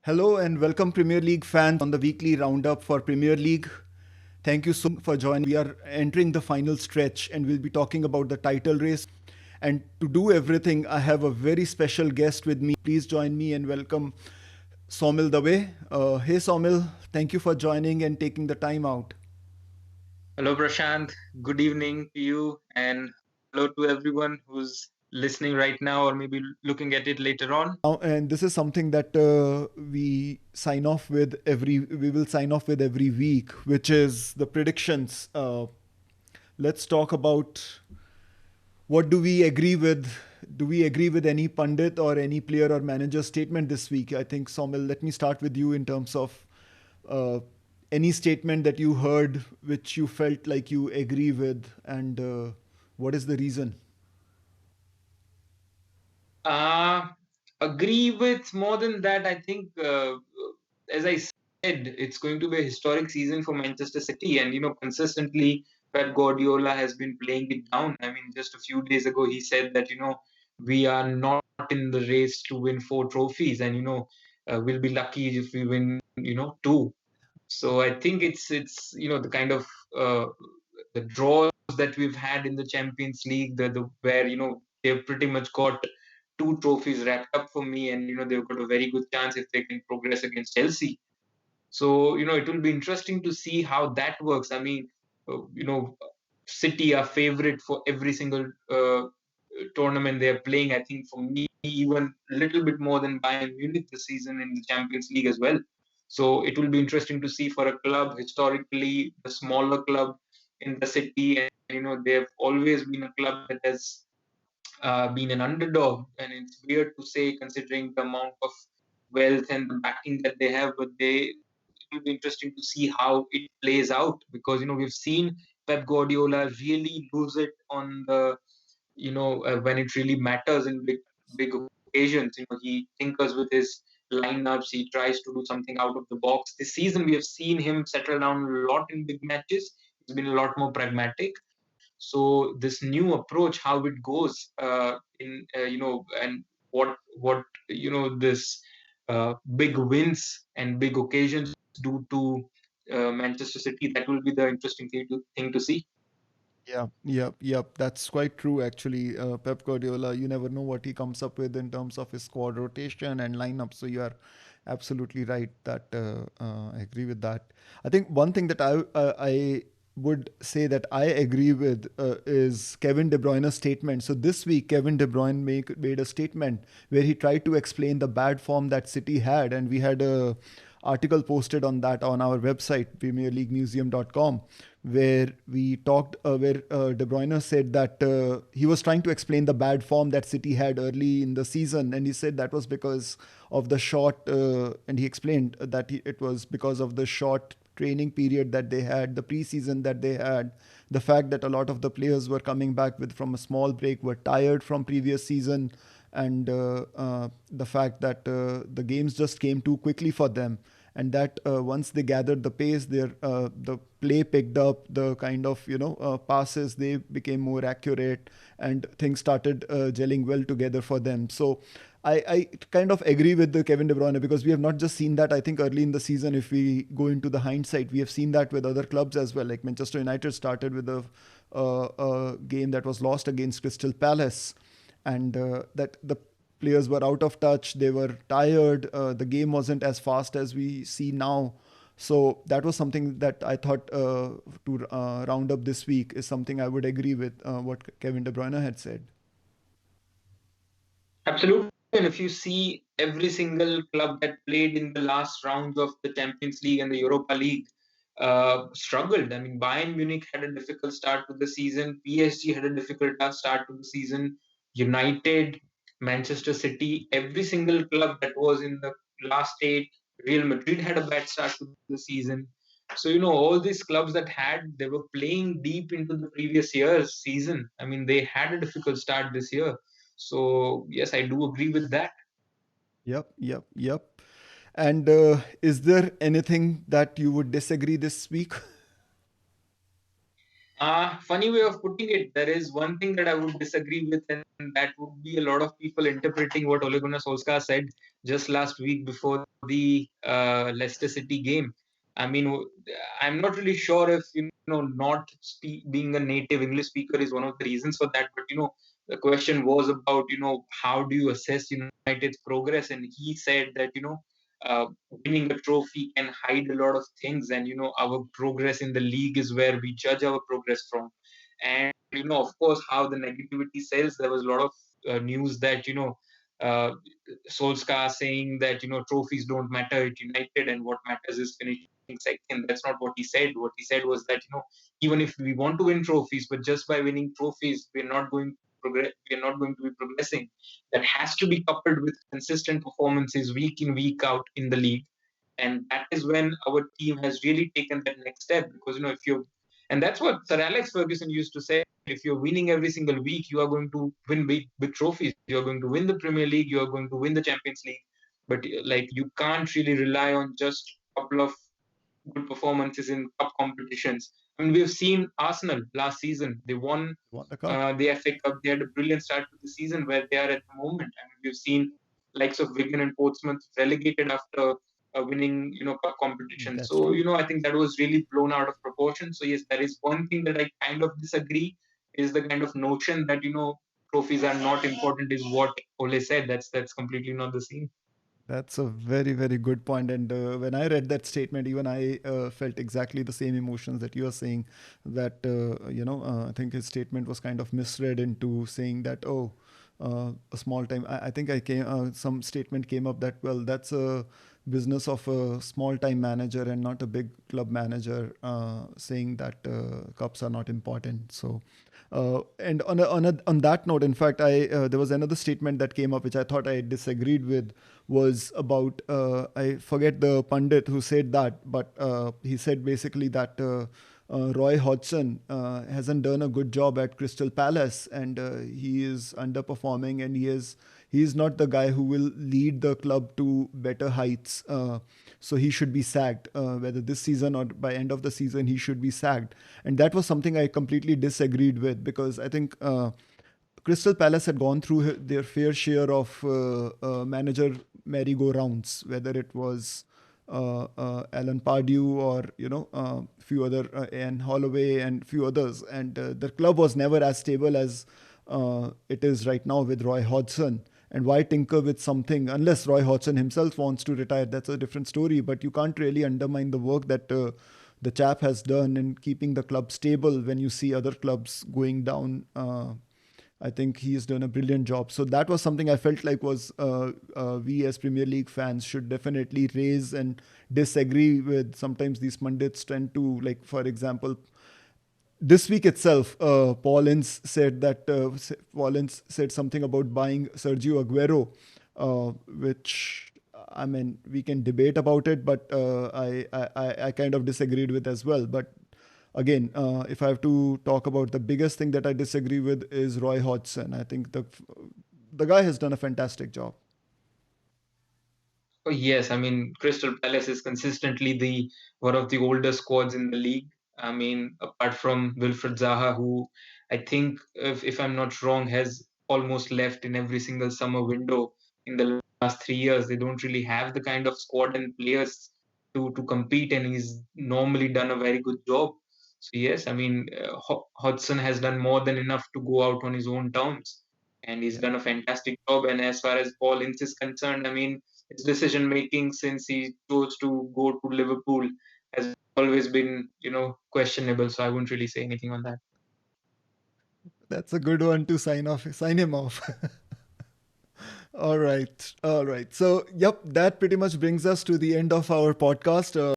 Hello and welcome Premier League fans on the weekly roundup for Premier League. Thank you so much for joining. We are entering the final stretch and we'll be talking about the title race. And to do everything, I have a very special guest with me. Please join me and welcome Somil Dave. Hey Somil, thank you for joining and taking the time out. Hello, Prashant. Good evening to you, and hello to everyone who's listening right now or maybe looking at it later on. And this is something that we will sign off with every week, which is the predictions. Let's talk about what do we agree with. Do we agree with any pundit or any player or manager statement this week? I think, Somil, let me start with you in terms of uh, any statement that you heard which you felt like you agree with, and what is the reason? Uh, Agree with more than that. I think, as I said, it's going to be a historic season for Manchester City, and consistently Pep Guardiola has been playing it down. I mean, just a few days ago, he said that we are not in the race to win four trophies, and we'll be lucky if we win two. So I think it's the kind of uh, the draws that we've had in the Champions League, the where they've pretty much got two trophies wrapped up for me, and they've got a very good chance if they can progress against Chelsea. So it will be interesting to see how that works. I mean, City are favorite for every single tournament they're playing. I think for me, even a little bit more than Bayern Munich this season in the Champions League as well. So it will be interesting to see for a club historically the smaller club in the city, and they've always been a club that has been an underdog, and it's weird to say considering the amount of wealth and the backing that they have, but it will be interesting to see how it plays out because we've seen Pep Guardiola really lose it on the when it really matters in big occasions. He tinkers with his lineups. He tries to do something out of the box. This season, we have seen him settle down a lot in big matches. He's been a lot more pragmatic. So this new approach, how it goes in and what this big wins and big occasions do to Manchester City, that will be the interesting thing to see. Yeah, yep, yep. That's quite true, actually. Pep Guardiola, you never know what he comes up with in terms of his squad rotation and lineup. So you are absolutely right. That I agree with that. I think one thing that I would say that I agree with is Kevin De Bruyne's statement. So this week, Kevin De Bruyne made a statement where he tried to explain the bad form that City had, and we had a article posted on that on our website premierleaguemuseum.com, where we talked where De Bruyne said that he was trying to explain the bad form that City had early in the season, and he said that was because of the short and he explained that it was because of the short training period that they had, the preseason that they had, the fact that a lot of the players were coming back with from a small break, were tired from previous season, and the fact that the games just came too quickly for them, and that once they gathered the pace, the play picked up, the kind of passes, they became more accurate, and things started gelling well together for them. So I kind of agree with the Kevin De Bruyne, because we have not just seen that. I think early in the season, if we go into the hindsight, we have seen that with other clubs as well. Like Manchester United started with a game that was lost against Crystal Palace, and that the players were out of touch, they were tired, the game wasn't as fast as we see now. So that was something that I thought to round up this week is something I would agree with what Kevin De Bruyne had said. Absolutely. And if you see every single club that played in the last rounds of the Champions League and the Europa League struggled. I mean, Bayern Munich had a difficult start to the season. PSG had a difficult start to the season. United, Manchester City, every single club that was in the last eight. Real Madrid had a bad start to the season. So, all these clubs they were playing deep into the previous year's season. I mean, they had a difficult start this year. So yes, I do agree with that. Yep, yep, yep. And is there anything that you would disagree this week? Funny way of putting it. There is one thing that I would disagree with, and that would be a lot of people interpreting what Ole Gunnar Solskjaer said just last week before the Leicester City game. I mean, I'm not really sure if not being a native English speaker is one of the reasons for that. But the question was about how do you assess United's progress, and he said that winning a trophy can hide a lot of things, and our progress in the league is where we judge our progress from. And of course, how the negativity sells. There was a lot of news that uh, Solskjaer saying that trophies don't matter at United, and what matters is finishing second. That's not what he said. What he said was that even if we want to win trophies, but just by winning trophies, we're not going to progress. We're not going to be progressing. That has to be coupled with consistent performances week in, week out in the league. And that is when our team has really taken that next step. Because, if you're, and that's what Sir Alex Ferguson used to say, if you're winning every single week, you are going to win big trophies. You're going to win the Premier League. You're going to win the Champions League. But like, you can't really rely on just a couple of good performances in cup competitions. I mean, we've seen Arsenal last season. They won Won the cup. the FA Cup. They had a brilliant start to the season where they are at the moment. I mean, we've seen likes of Wigan and Portsmouth relegated after winning, cup competition. That's So, true. I think that was really blown out of proportion. So, yes, there is one thing that I kind of disagree is the kind of notion that, trophies are not important is what Ole said. That's completely not the scene. That's a very, very good point. And when I read that statement, even I felt exactly the same emotions that you are saying. That, I think his statement was kind of misread into saying that, oh, a small time. I think some statement came up that, well, that's a business of a small time manager and not a big club manager, saying that cups are not important. So, and on that note, in fact, I there was another statement that came up which I thought I disagreed with, was about I forget the pundit who said that, but he said basically that Roy Hodgson hasn't done a good job at Crystal Palace, and he is underperforming, and he is not the guy who will lead the club to better heights. So he should be sacked, whether this season or by end of the season he should be sacked. And that was something I completely disagreed with, because I think Crystal Palace had gone through their fair share of manager merry-go-rounds, whether it was Alan Pardew or few other Ian Holloway and few others, and the club was never as stable as it is right now with Roy Hodgson. And why tinker with something unless Roy Hodgson himself wants to retire? That's a different story. But you can't really undermine the work that the chap has done in keeping the club stable when you see other clubs going down. I think he's done a brilliant job. So that was something I felt like was we as Premier League fans should definitely raise and disagree with. Sometimes these pundits tend to, like, for example, this week itself, Paul Ince said that Paul Ince said something about buying Sergio Aguero, which, I mean, we can debate about it, but I kind of disagreed with as well. But again, if I have to talk about the biggest thing that I disagree with is Roy Hodgson. I think the guy has done a fantastic job. Oh, yes, I mean Crystal Palace is consistently the one of the older squads in the league. I mean, apart from Wilfred Zaha, who I think, if I'm not wrong, has almost left in every single summer window in the last 3 years. They don't really have the kind of squad and players to compete, and he's normally done a very good job. So yes, I mean Hodgson has done more than enough to go out on his own terms, and he's Yeah. done a fantastic job. And as far as Paul Ince is concerned, I mean his decision making since he chose to go to Liverpool has always been, questionable. So I wouldn't really say anything on that. That's a good one to sign him off. All right. All right. So, yep, that pretty much brings us to the end of our podcast.